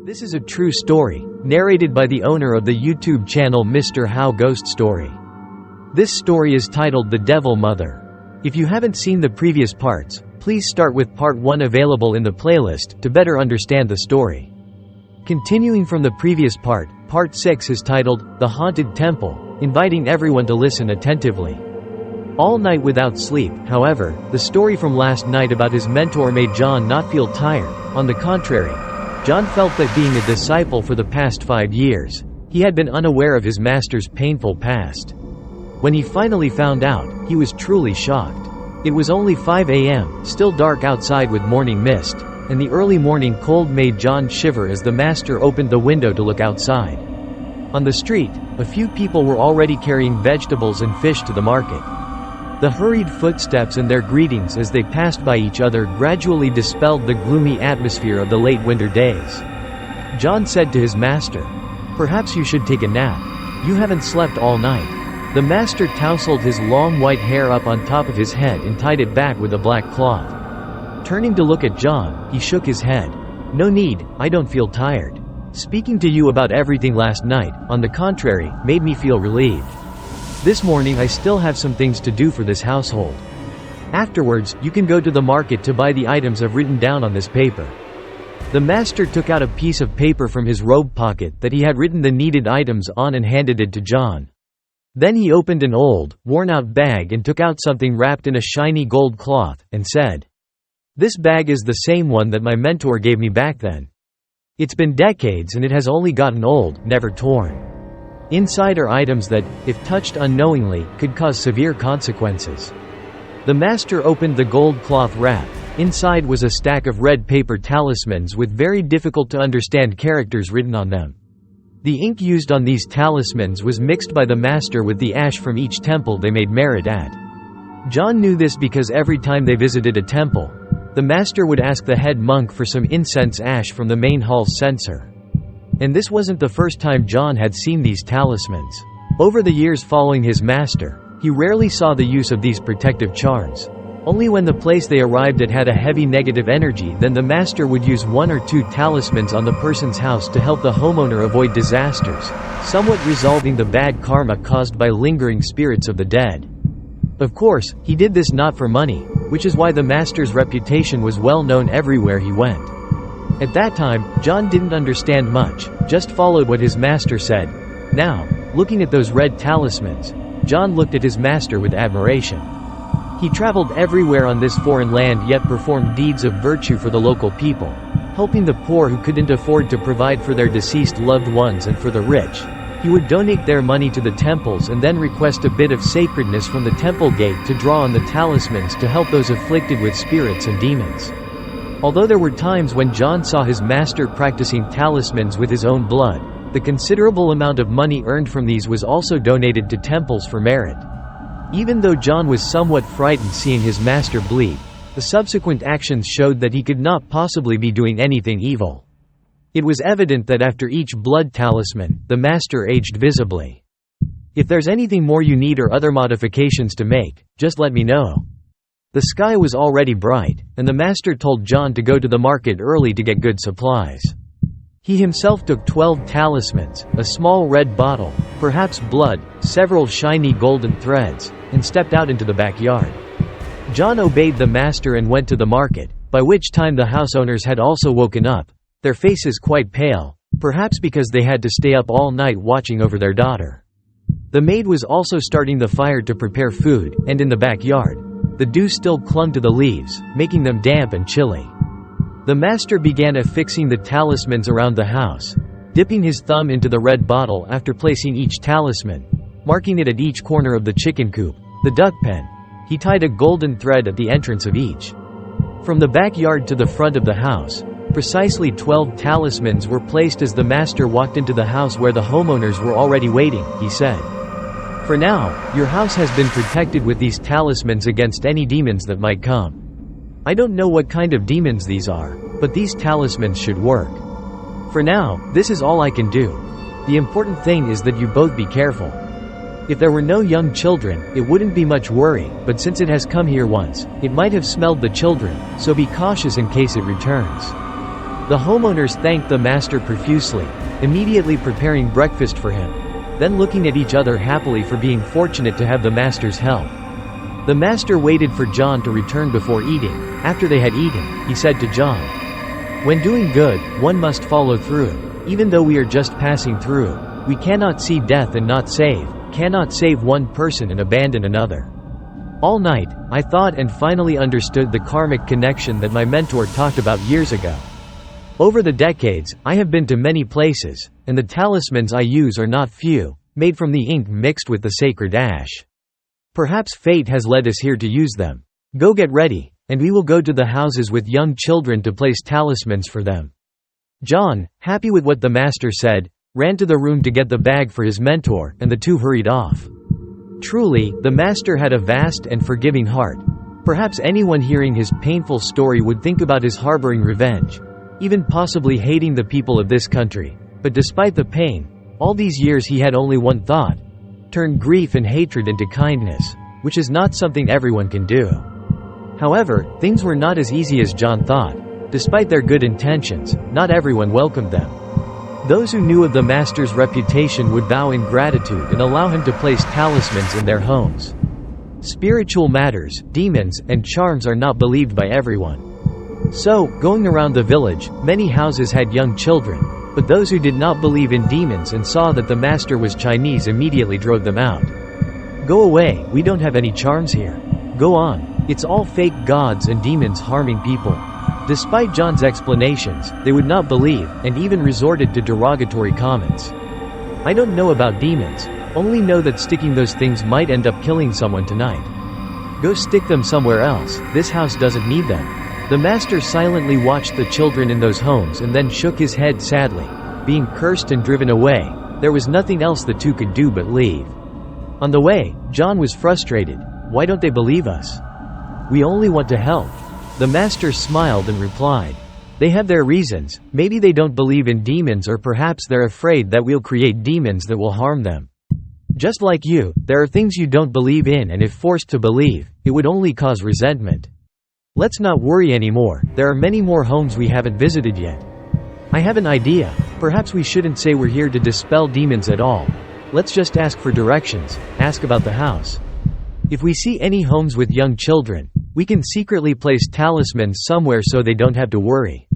This is a true story, narrated by the owner of the YouTube channel Mr. How Ghost Story. This story is titled The Devil Mother. If you haven't seen the previous parts, please start with part 1 available in the playlist to better understand the story. Continuing from the previous part 6 is titled The Haunted Temple, inviting everyone to listen attentively. All night without sleep, however, the story from last night about his mentor made John not feel tired. On the contrary, John felt that being a disciple for the past 5 years, he had been unaware of his master's painful past. When he finally found out, he was truly shocked. It was only 5 a.m., still dark outside with morning mist, and the early morning cold made John shiver as the master opened the window to look outside. On the street, a few people were already carrying vegetables and fish to the market. The hurried footsteps and their greetings as they passed by each other gradually dispelled the gloomy atmosphere of the late winter days. John said to his master, "Perhaps you should take a nap. You haven't slept all night." The master tousled his long white hair up on top of his head and tied it back with a black cloth. Turning to look at John, he shook his head. "No need, I don't feel tired. Speaking to you about everything last night, on the contrary, made me feel relieved. This morning I still have some things to do for this household. Afterwards, you can go to the market to buy the items I've written down on this paper." The master took out a piece of paper from his robe pocket that he had written the needed items on and handed it to John. Then he opened an old, worn-out bag and took out something wrapped in a shiny gold cloth, and said, "This bag is the same one that my mentor gave me back then. It's been decades and it has only gotten old, never torn. Inside are items that, if touched unknowingly, could cause severe consequences." The master opened the gold cloth wrap. Inside was a stack of red paper talismans with very difficult to understand characters written on them. The ink used on these talismans was mixed by the master with the ash from each temple they made merit at. John knew this because every time they visited a temple, the master would ask the head monk for some incense ash from the main hall's censer. And this wasn't the first time John had seen these talismans. Over the years following his master, he rarely saw the use of these protective charms. Only when the place they arrived at had a heavy negative energy, then the master would use 1 or 2 talismans on the person's house to help the homeowner avoid disasters, somewhat resolving the bad karma caused by lingering spirits of the dead. Of course, he did this not for money, which is why the master's reputation was well known everywhere he went. At that time, John didn't understand much, just followed what his master said. Now, looking at those red talismans, John looked at his master with admiration. He traveled everywhere on this foreign land yet performed deeds of virtue for the local people, helping the poor who couldn't afford to provide for their deceased loved ones, and for the rich, he would donate their money to the temples and then request a bit of sacredness from the temple gate to draw on the talismans to help those afflicted with spirits and demons. Although there were times when John saw his master practicing talismans with his own blood, the considerable amount of money earned from these was also donated to temples for merit. Even though John was somewhat frightened seeing his master bleed, the subsequent actions showed that he could not possibly be doing anything evil. It was evident that after each blood talisman, the master aged visibly. "If there's anything more you need or other modifications to make, just let me know." The sky was already bright, and the master told John to go to the market early to get good supplies. He himself took 12 talismans, a small red bottle, perhaps blood, several shiny golden threads, and stepped out into the backyard. John obeyed the master and went to the market, by which time the house owners had also woken up, their faces quite pale, perhaps because they had to stay up all night watching over their daughter. The maid was also starting the fire to prepare food, and in the backyard, the dew still clung to the leaves, making them damp and chilly. The master began affixing the talismans around the house, dipping his thumb into the red bottle after placing each talisman, marking it at each corner of the chicken coop, the duck pen. He tied a golden thread at the entrance of each. From the backyard to the front of the house, precisely 12 talismans were placed as the master walked into the house where the homeowners were already waiting, he said. "For now, your house has been protected with these talismans against any demons that might come. I don't know what kind of demons these are, but these talismans should work. For now, this is all I can do. The important thing is that you both be careful. If there were no young children, it wouldn't be much worry, but since it has come here once, it might have smelled the children, so be cautious in case it returns." The homeowners thanked the master profusely, immediately preparing breakfast for him, then looking at each other happily for being fortunate to have the master's help. The master waited for John to return before eating. After they had eaten, he said to John, "When doing good, one must follow through. Even though we are just passing through, we cannot see death and not save, cannot save one person and abandon another." All night, I thought and finally understood the karmic connection that my mentor talked about years ago. Over the decades, I have been to many places, and the talismans I use are not few, made from the ink mixed with the sacred ash. Perhaps fate has led us here to use them. Go get ready, and we will go to the houses with young children to place talismans for them. John, happy with what the master said, ran to the room to get the bag for his mentor, and the two hurried off. Truly, the master had a vast and forgiving heart. Perhaps anyone hearing his painful story would think about his harboring revenge, even possibly hating the people of this country. But despite the pain, all these years he had only one thought: turn grief and hatred into kindness, which is not something everyone can do. However, things were not as easy as John thought. Despite their good intentions, not everyone welcomed them. Those who knew of the master's reputation would bow in gratitude and allow him to place talismans in their homes. Spiritual matters, demons, and charms are not believed by everyone. So, going around the village, many houses had young children, but those who did not believe in demons and saw that the master was Chinese immediately drove them out. "Go away, we don't have any charms here. Go on, it's all fake gods and demons harming people." Despite John's explanations, they would not believe, and even resorted to derogatory comments. "I don't know about demons, only know that sticking those things might end up killing someone tonight. Go stick them somewhere else, this house doesn't need them." The master silently watched the children in those homes and then shook his head sadly. Being cursed and driven away, there was nothing else the two could do but leave. On the way, John was frustrated. "Why don't they believe us? We only want to help." The master smiled and replied, "They have their reasons. Maybe they don't believe in demons, or perhaps they're afraid that we'll create demons that will harm them. Just like you, there are things you don't believe in, and if forced to believe, it would only cause resentment. Let's not worry anymore, there are many more homes we haven't visited yet. I have an idea. Perhaps we shouldn't say we're here to dispel demons at all. Let's just ask for directions, ask about the house. If we see any homes with young children, we can secretly place talismans somewhere so they don't have to worry."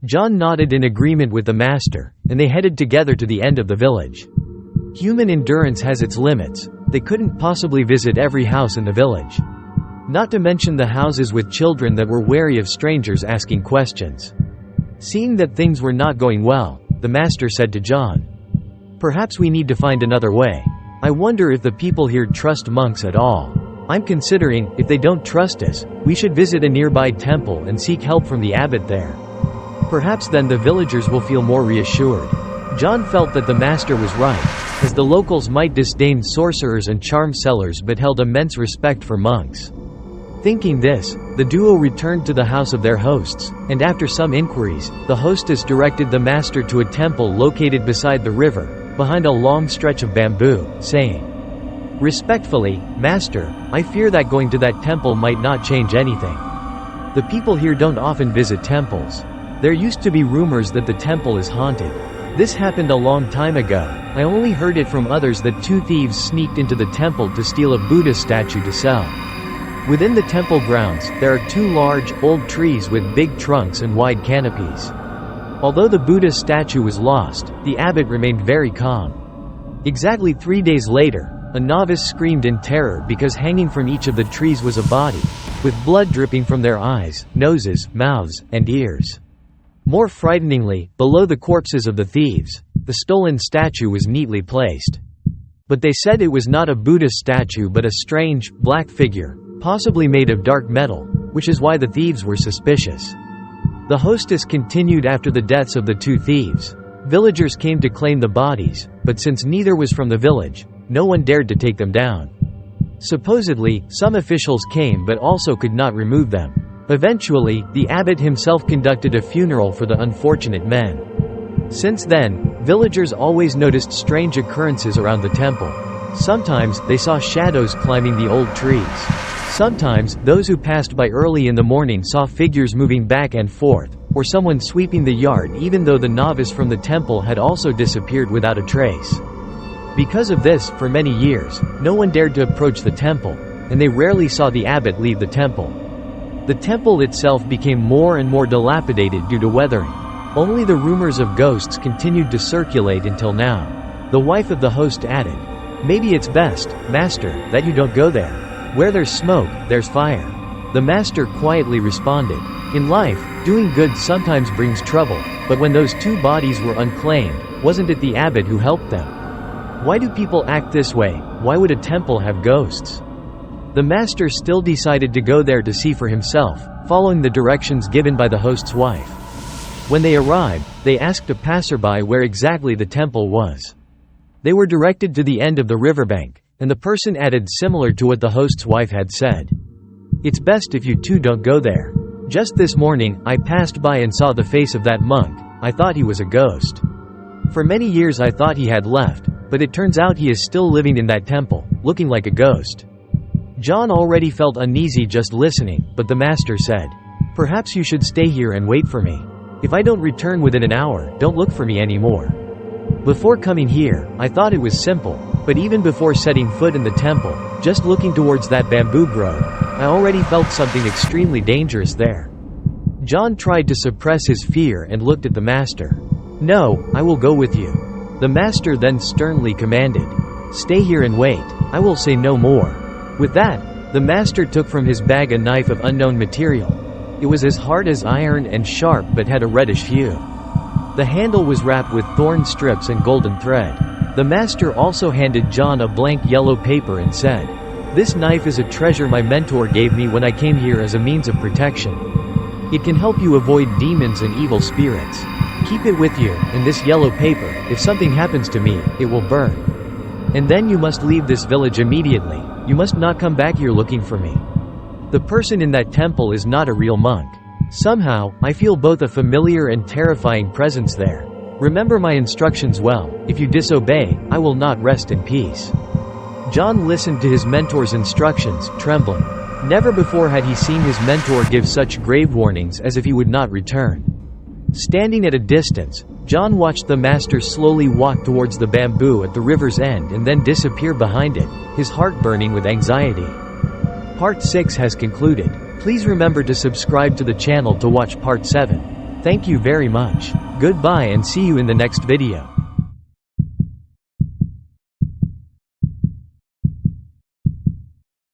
John nodded in agreement with the master, and they headed together to the end of the village. Human endurance has its limits. They couldn't possibly visit every house in the village. Not to mention the houses with children that were wary of strangers asking questions. Seeing that things were not going well, the master said to John, "Perhaps we need to find another way. I wonder if the people here trust monks at all. I'm considering, if they don't trust us, we should visit a nearby temple and seek help from the abbot there. Perhaps then the villagers will feel more reassured." John felt that the master was right, as the locals might disdain sorcerers and charm sellers but held immense respect for monks. Thinking this, the duo returned to the house of their hosts, and after some inquiries, the hostess directed the master to a temple located beside the river, behind a long stretch of bamboo, saying, "Respectfully, Master, I fear that going to that temple might not change anything. The people here don't often visit temples. There used to be rumors that the temple is haunted. This happened a long time ago. I only heard it from others that two thieves sneaked into the temple to steal a Buddha statue to sell. Within the temple grounds, there are two large, old trees with big trunks and wide canopies. Although the Buddha statue was lost, the abbot remained very calm. Exactly 3 days later, a novice screamed in terror because hanging from each of the trees was a body, with blood dripping from their eyes, noses, mouths, and ears. More frighteningly, below the corpses of the thieves, the stolen statue was neatly placed. But they said it was not a Buddha statue but a strange, black figure, possibly made of dark metal, which is why the thieves were suspicious. The hostess continued after the deaths of the two thieves. Villagers came to claim the bodies, but since neither was from the village, no one dared to take them down. Supposedly, some officials came but also could not remove them. Eventually, the abbot himself conducted a funeral for the unfortunate men. Since then, villagers always noticed strange occurrences around the temple. Sometimes, they saw shadows climbing the old trees. Sometimes, those who passed by early in the morning saw figures moving back and forth, or someone sweeping the yard, even though the novice from the temple had also disappeared without a trace. Because of this, for many years, no one dared to approach the temple, and they rarely saw the abbot leave the temple. The temple itself became more and more dilapidated due to weathering. Only the rumors of ghosts continued to circulate until now. The wife of the host added, "Maybe it's best, Master, that you don't go there. Where there's smoke, there's fire." The Master quietly responded, "In life, doing good sometimes brings trouble, but when those 2 bodies were unclaimed, wasn't it the abbot who helped them? Why do people act this way? Why would a temple have ghosts?" The Master still decided to go there to see for himself, following the directions given by the host's wife. When they arrived, they asked a passerby where exactly the temple was. They were directed to the end of the riverbank, and the person added similar to what the host's wife had said. "It's best if you two don't go there. Just this morning, I passed by and saw the face of that monk. I thought he was a ghost. For many years I thought he had left, but it turns out he is still living in that temple, looking like a ghost." John already felt uneasy just listening, but the Master said, "Perhaps you should stay here and wait for me. If I don't return within an hour, don't look for me anymore." Before coming here, I thought it was simple, but even before setting foot in the temple, just looking towards that bamboo grove, I already felt something extremely dangerous there. John tried to suppress his fear and looked at the Master. "No, I will go with you." The Master then sternly commanded, "Stay here and wait, I will say no more." With that, the Master took from his bag a knife of unknown material. It was as hard as iron and sharp but had a reddish hue. The handle was wrapped with thorn strips and golden thread. The Master also handed John a blank yellow paper and said, "This knife is a treasure my mentor gave me when I came here as a means of protection. It can help you avoid demons and evil spirits. Keep it with you, and this yellow paper, if something happens to me, it will burn. And then you must leave this village immediately. You must not come back here looking for me. The person in that temple is not a real monk. Somehow, I feel both a familiar and terrifying presence there. Remember my instructions well. If you disobey, I will not rest in peace." John listened to his mentor's instructions, trembling. Never before had he seen his mentor give such grave warnings as if he would not return. Standing at a distance, John watched the Master slowly walk towards the bamboo at the river's end and then disappear behind it, his heart burning with anxiety. Part 6 has concluded. Please remember to subscribe to the channel to watch Part 7. Thank you very much. Goodbye and see you in the next video.